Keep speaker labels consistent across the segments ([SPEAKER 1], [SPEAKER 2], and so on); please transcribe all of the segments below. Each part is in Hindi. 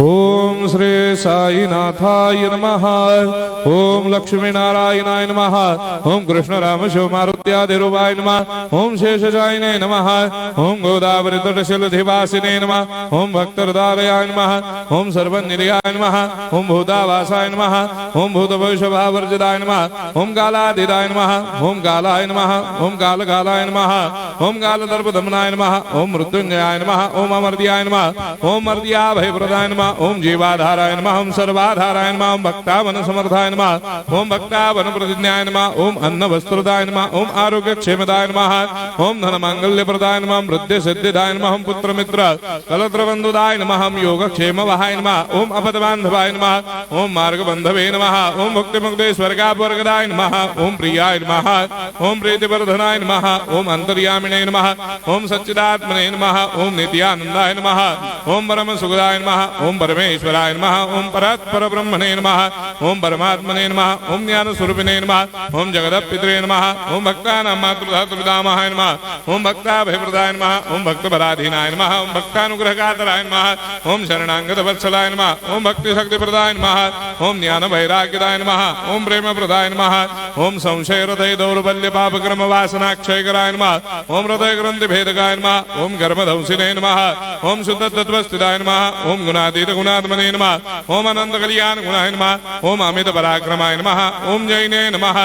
[SPEAKER 1] ओम श्री साईनाथाय नमः। ओम लक्ष्मी नारायणाय नमः। ओम कृष्ण राम शिव मारुत्यादिरूपाय नमः। ओम शेषजायिने नमः। ओम गोदावरी तटशिलधिवासिने नमः। ओम भक्तहृदयाय नमः। ओम सर्वनिलयाय नमः। ओम भूतावासाय नमः। ओम भूतभविष्यभावर्जिताय नमः। ओम कालाधीराय नमः। ओम कालाय नमः। ओम कालकालाय नमः। ओम कालदर्पदमनाय नमः। ओम मृत्युंजयाय नमः। ओम अमर्त्याय नमः। ओम मर्त्याभयप्रदाय नमः। ओम जीवाधाराय नमः। ओम सर्वाधाराय नमः। ओम भक्तावन समर्थाय नमः। ओम भक्तावन प्रतिज्ञाय नमः। ओम अन्न वस्त्रदाय नमः। ओम आरोग्य क्षेमदाय नमः। ओम धन मांगल्य प्रदाय नमः। ओम वृद्धि सिद्धिदाय नमः। ओम पुत्र मित्र कलत्र बंधुदाय नमः। ओम योग क्षेम वहाय नमः। ओम अपद बांधवाय नमः। ओम मार्ग बंधवे नमः। ओम भक्ति मुक्ति स्वर्गापवर्गदाय नमः। ओम प्रियाय नमः। ओम प्रीतिवर्धनाय नमः। ओम अंतर्यामिने नमः। ओम सच्चिदात्मने नमः। ओम नित्यानंदाय नमः। ओम परम सुखदाय नमः। ओम परमेश्वराय नमः। ओम परात्पर ब्रह्मणे नमः। ओम परमात्मने नमः। ओम ज्ञान स्वरूपिणे नमः। ओम जगदपितरे नमः। ओम भक्तानां मातृधातुर्पितामहाय नमः। ओम भक्ताभयप्रदाय नमः। ओम भक्तपराधीनाय नमः। ओम भक्तानुग्रहकातराय नमः। ओम शरणागत वत्सलाय नमः। ओम भक्ति शक्ति प्रदाय नमः। ओम ज्ञान वैराग्यदाय नमः। ओम प्रेम प्रदाय नमः। ओम संशय हृदय दौर्बल्य पापक्रम वासना क्षयकराय नमः। ओम हृदय ग्रंथि भेदकाय नमः। ओम गर्भधंसिने नमः। ओम शुद्ध तत्वस्थिताय नमः। ओम गुणातीत गुणात्मने नमः। ओम अनंत कल्याण गुणाय नमः। ओम अमित पराक्रमाय नमः। ओम जैने नमः।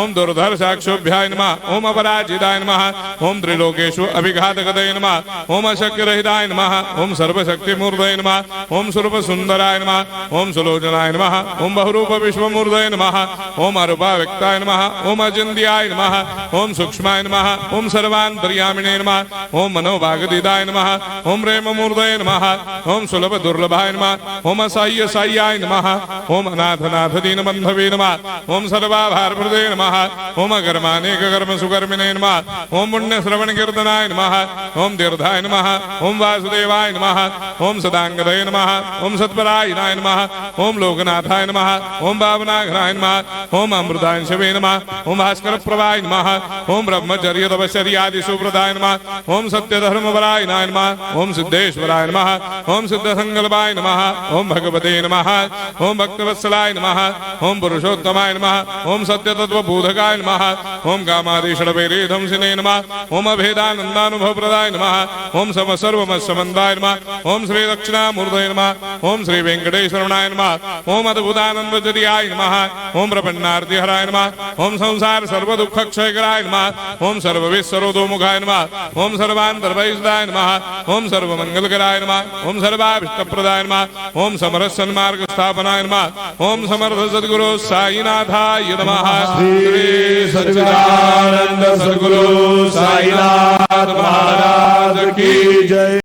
[SPEAKER 1] ओम दुर्धर्षाक्षोभ्याय नमः। ओम अपराजिताय नमः। ओम त्रिलोकेषु अभिघातगतये नमः। ओम अशक्यरहिताय नमः। ओम सर्वशक्तिमूर्तये नमः। ओम स्वरूप सुंदराय नमः। ओम सुलोचनाय नमः। ओम बहुरूप विश्वमूर्तये नमः। ओम अरूपाव्यक्ताय नमः। ओम अचिन्त्याय नमः। ओम सूक्ष्माय नमः। ओम सर्वान्तर्यामिने नमः। ओम मनोभागदिदाय नमः। ओम प्रेममूर्तये नमः। ओम सुलभ दुर्लभाय नमः। ओम असाह्य साह्याय नमः। ओम अनाथनाथ दीनबंधवे नमः। ओम सर्वाभारप्रदे नमः। ओम अकर्मानेक कर्म सुकर्मिणे नमः। ओम पुण्य श्रवण कीर्तनाय नमः। ओम तीर्थाय नमः। ओम वासुदेवाय नमः। ओम सदांगदये नमः। ओम सत्परायणाय नमः। ओम लोकनाथाय नमः। ओम भावनाघ्नाय नमः। ओम अमृताय शिवे नमः। ओम भास्कर प्रभाय नमः। ओम ब्रह्मचर्य तपश्चर्यादि सुप्रदाय नमः। ओम सत्य धर्मपरायणाय नमः। ओम सिद्धेश्वराय नमः। ओम सिद्ध संकल्पाय नमः। ओम भगवते नमः। ओम भक्तवत्सलाय नमः। ओम पुरुषोत्तमाय नमः। ओम सत्य तत्व बोधकाय नमः। ओम कामादिषडवेरे धंसिने नमः। ओम अभेदानंदानुभव प्रदाय नमः। ओम सम सर्वमस्समन्दाय नमः। ओम श्री दक्षिणामूर्तये नमः। ओम श्री वेंकटेश्वरनाय नमः। ओम अद्भुतानंदचर्याय नमः। ओम प्रपन्नार्ति हराय नमः। ओम संसार सर्व दुख क्षयकराय नमः। ओम सर्वविश्वरोधोमुखाय नमः। ओम सर्वांतर्वैसदाय नमः। ओम सर्वमंगलकराय नमः। ओम सर्वाभिष्टप्रदाय नमः। ओम समरस सन्मार्ग स्थापनाय नमः। ओम समर्थ सद्गुरु साईनाथाय नमः।
[SPEAKER 2] श्री सच्चिदानंद सद्गुरु साईनाथ महाराज की जय।